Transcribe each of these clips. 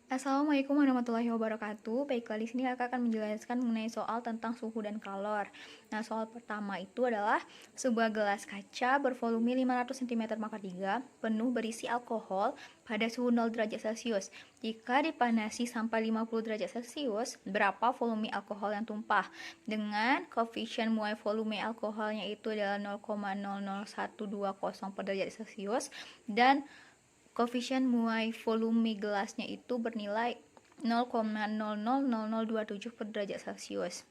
Assalamualaikum warahmatullahi wabarakatuh. Baiklah, di sini Kakak akan menjelaskan mengenai soal tentang suhu dan kalor. Nah, soal pertama itu adalah sebuah gelas kaca bervolume 500 cm maka 3 penuh berisi alkohol pada suhu 0 derajat Celcius. Jika dipanasi sampai 50 derajat Celcius, berapa volume alkohol yang tumpah? Dengan koefisien muai volume alkoholnya itu adalah 0,00120 per derajat Celcius dan koefisien muai volume gelasnya itu bernilai 0,000027 per derajat Celcius.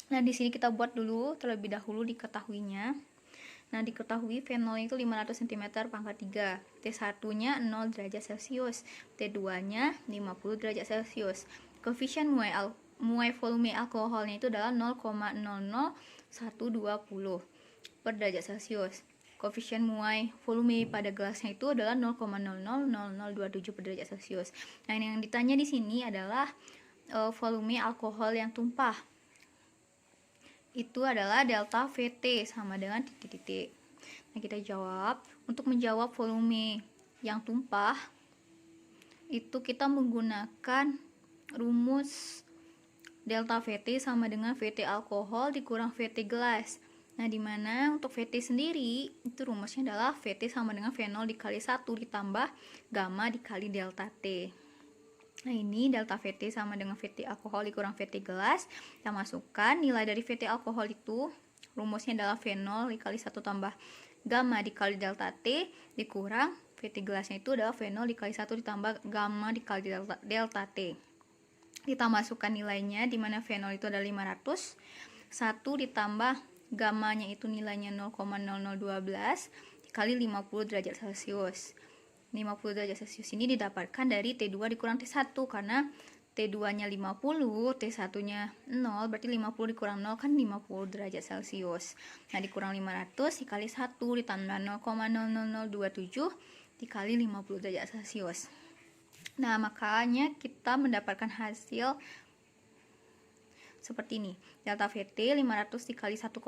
Nah, di sini kita buat dulu terlebih dahulu diketahuinya. Nah, diketahui fenolnya itu 500 cm pangkat 3. T1-nya 0 derajat Celcius, T2-nya 50 derajat Celcius. Koefisien muai volume alkoholnya itu adalah 0,00120 per derajat Celcius. Koefisien muai volume pada gelasnya itu adalah 0,000027 per derajat Celcius. Nah, yang ditanya di sini adalah volume alkohol yang tumpah. Itu adalah delta VT sama dengan titik-titik. Nah, kita jawab. Untuk menjawab volume yang tumpah, itu kita menggunakan rumus delta VT sama dengan VT alkohol dikurang VT gelas. Nah, dimana untuk VT sendiri itu rumusnya adalah VT sama dengan V0 dikali 1 ditambah gamma dikali delta T. Nah, ini delta VT sama dengan VT alkohol dikurang VT gelas. Kita masukkan nilai dari VT alkohol itu, rumusnya adalah V0 dikali 1 tambah gamma dikali delta T dikurang VT gelasnya itu adalah V0 dikali 1 ditambah gamma dikali delta T. Kita masukkan nilainya, dimana V0 itu adalah 500, 1 ditambah gamanya itu nilainya 0,0012 dikali 50 derajat Celcius. 50 derajat Celcius ini didapatkan dari T2 dikurang T1, karena T2-nya 50, T1-nya 0, berarti 50 dikurang 0 kan 50 derajat Celcius. Nah, dikurang 500 dikali 1 ditambah 0,00027 dikali 50 derajat Celcius. Nah, makanya kita mendapatkan hasil seperti ini. Delta VT 500 dikali 1,06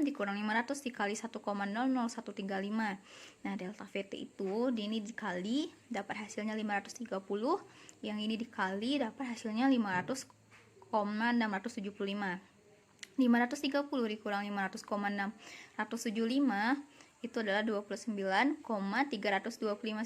dikurang 500 dikali 1,00135. Nah, delta VT itu ini dikali dapat hasilnya 530, yang ini dikali dapat hasilnya 500,675. 530 dikurang 500,675 itu adalah 29,325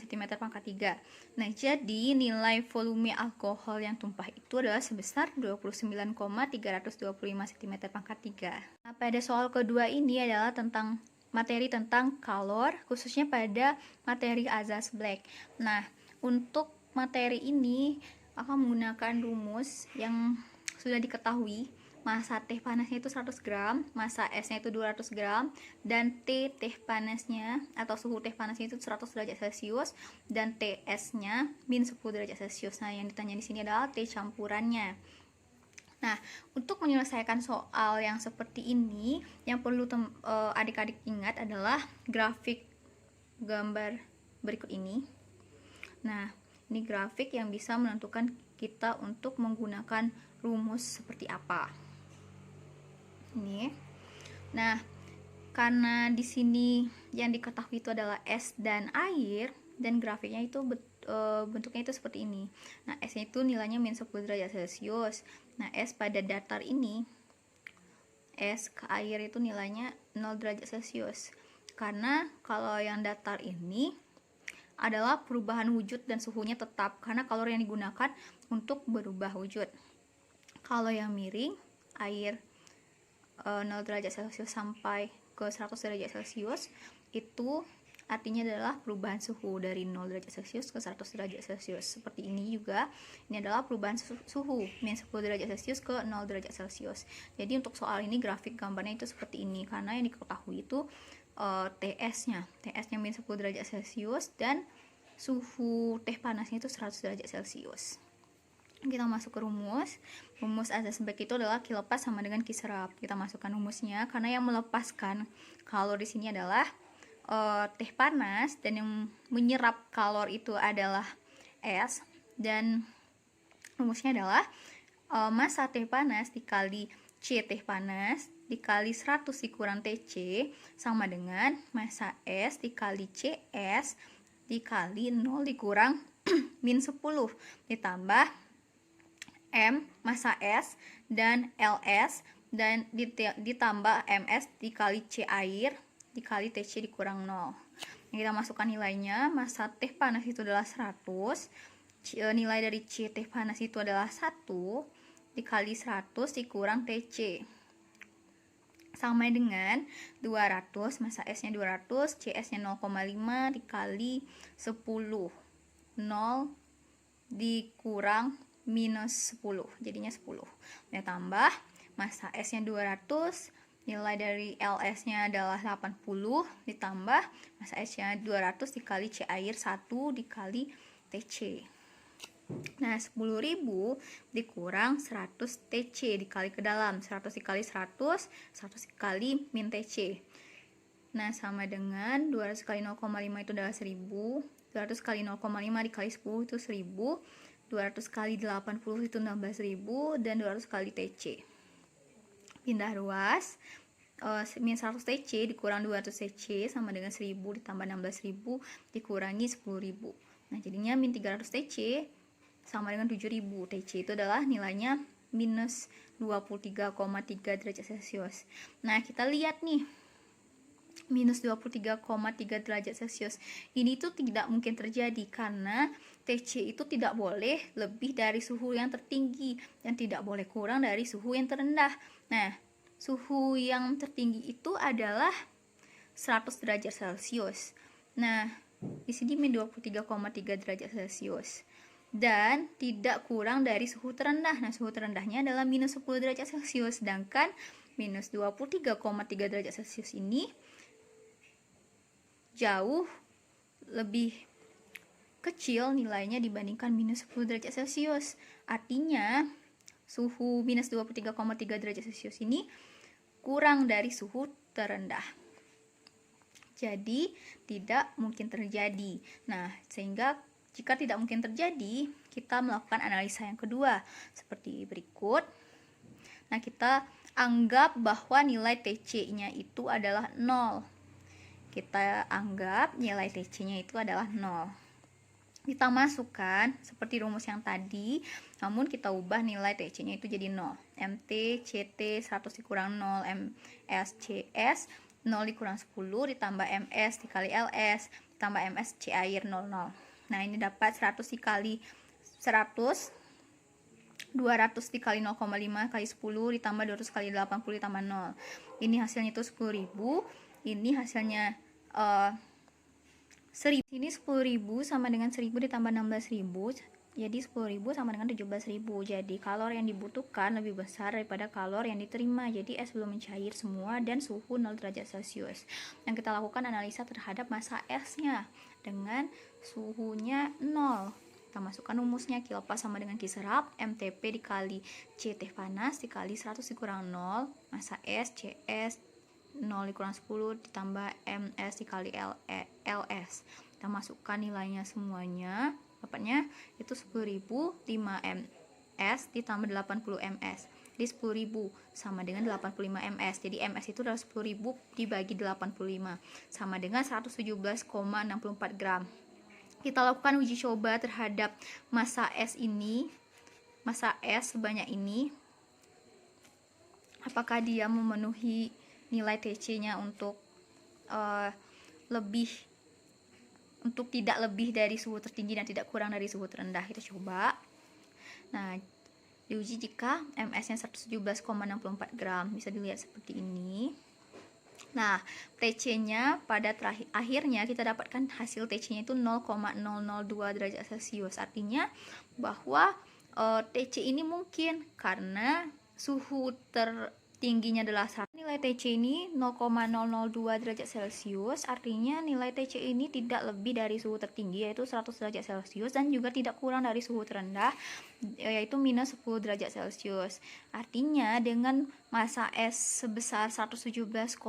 cm pangkat 3. Nah, jadi nilai volume alkohol yang tumpah itu adalah sebesar 29,325 cm pangkat 3. Nah, pada soal kedua ini adalah tentang materi tentang kalor, khususnya pada materi azas black. Nah, untuk materi ini akan menggunakan rumus yang sudah diketahui. Massa teh panasnya itu 100 gram, massa esnya itu 200 gram, dan teh panasnya atau suhu teh panasnya itu 100 derajat Celcius, dan TS-nya min 10 derajat Celcius. Nah, yang ditanya di sini adalah teh campurannya. Nah, untuk menyelesaikan soal yang seperti ini, yang perlu adik-adik ingat adalah grafik gambar berikut ini. Nah, ini grafik yang bisa menentukan kita untuk menggunakan rumus seperti apa. Ini. Nah, karena di sini yang diketahui itu adalah es dan air, dan grafiknya itu bentuknya itu seperti ini. Nah, esnya itu nilainya min 10 derajat Celcius. Nah, es pada datar ini, es ke air itu nilainya 0 derajat Celcius. Karena kalau yang datar ini adalah perubahan wujud dan suhunya tetap, karena kalor yang digunakan untuk berubah wujud. Kalau yang miring, air 0 derajat Celcius sampai ke 100 derajat Celcius, itu artinya adalah perubahan suhu dari 0 derajat Celcius ke 100 derajat Celcius. Seperti ini juga, ini adalah perubahan suhu min 10 derajat Celcius ke 0 derajat Celcius. Jadi untuk soal ini grafik gambarnya itu seperti ini, karena yang diketahui itu TS-nya min 10 derajat Celcius, dan suhu teh panasnya itu 100 derajat Celcius. Kita masuk ke rumus azas black itu adalah Q lepas sama dengan Q serap. Kita masukkan rumusnya, karena yang melepaskan kalor di sini adalah teh panas, dan yang menyerap kalor itu adalah es, dan rumusnya adalah massa teh panas dikali C teh panas dikali 100 dikurang TC sama dengan massa es dikali CS dikali 0 dikurang min 10 ditambah M massa S dan LS dan ditambah MS dikali C air dikali TC dikurang 0. Kita masukkan nilainya. Massa teh panas itu adalah 100, nilai dari C teh panas itu adalah 1 dikali 100 dikurang TC sama dengan 200, massa S nya 200, CS nya 0,5 dikali 10, 0 dikurang minus 10, jadinya 10. Tambah massa S nya 200, nilai dari LS nya adalah 80 ditambah massa S nya 200 dikali C air 1 dikali TC. Nah, 10.000 dikurang 100 TC dikali ke dalam, 100 dikali 100, 100 dikali min TC. Nah, sama dengan 200 kali 0,5 itu adalah 1000, 200 kali 0,5 dikali 10 itu 1000, 200 kali 80 itu 16.000, dan 200 kali TC. Pindah ruas, min 100 TC dikurang 200 TC sama dengan 1000 ditambah 16.000 dikurangi 10.000. Nah, jadinya min 300 TC sama dengan 7.000. TC itu adalah nilainya minus 23,3 derajat Celcius. Nah, kita lihat nih, minus 23,3 derajat Celcius ini tuh tidak mungkin terjadi karena TC itu tidak boleh lebih dari suhu yang tertinggi dan tidak boleh kurang dari suhu yang terendah. Nah, suhu yang tertinggi itu adalah 100 derajat Celcius. Nah, di sini min 23,3 derajat Celcius dan tidak kurang dari suhu terendah. Nah, suhu terendahnya adalah minus 10 derajat Celcius, sedangkan minus 23,3 derajat Celcius ini jauh lebih kecil nilainya dibandingkan minus 10 derajat Celcius. Artinya, suhu minus 23,3 derajat Celcius ini kurang dari suhu terendah. Jadi, tidak mungkin terjadi. Nah, sehingga jika tidak mungkin terjadi, kita melakukan analisa yang kedua seperti berikut. Nah, kita anggap bahwa nilai TC-nya itu adalah 0. Kita anggap nilai TC-nya itu adalah 0. Kita masukkan seperti rumus yang tadi, namun kita ubah nilai TC-nya itu jadi 0. MT, CT 100 dikurang 0, MS, CS 0 dikurang 10 ditambah MS dikali LS ditambah MS C air 00. Nah, ini dapat 100 dikali 100, 200 dikali 0,5 kali 10 ditambah 200 kali 80 ditambah 0. Ini hasilnya itu 10.000. Ini hasilnya 1000. Ini 10.000 sama dengan 1000 ditambah 16.000. Jadi 10.000 sama dengan 17.000. Jadi kalor yang dibutuhkan lebih besar daripada kalor yang diterima. Jadi es belum mencair semua dan suhu 0 derajat Celcius. Yang kita lakukan analisa terhadap massa esnya dengan suhunya 0. Kita masukkan rumusnya, kilopas sama dengan Q serap, MTP dikali C teh panas dikali 100 dikurang 0, massa es CS 0 dikurang 10 ditambah MS dikali LS. Kita masukkan nilainya semuanya, dapatnya itu 10.000, 5 MS ditambah 80 MS. Jadi 10.000 sama dengan 85 MS. Jadi MS itu adalah 10.000 dibagi 85 sama dengan 117,64 gram. Kita lakukan uji coba terhadap massa es ini, massa es sebanyak ini. Apakah dia memenuhi nilai TC-nya untuk tidak lebih dari suhu tertinggi dan tidak kurang dari suhu terendah. Kita coba. Nah, diuji jika MS-nya 117,64 gram. Bisa dilihat seperti ini. Nah, TC-nya pada akhirnya kita dapatkan hasil TC-nya itu 0,002 derajat Celcius. Artinya bahwa TC ini mungkin karena suhu tertingginya adalah 100. Nilai TC ini 0,002 derajat Celcius, artinya nilai TC ini tidak lebih dari suhu tertinggi yaitu 100 derajat Celcius dan juga tidak kurang dari suhu terendah yaitu minus 10 derajat Celcius. Artinya dengan massa es sebesar 117,64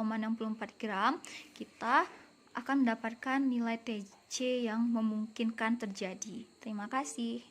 gram, kita akan mendapatkan nilai TC yang memungkinkan terjadi. Terima kasih.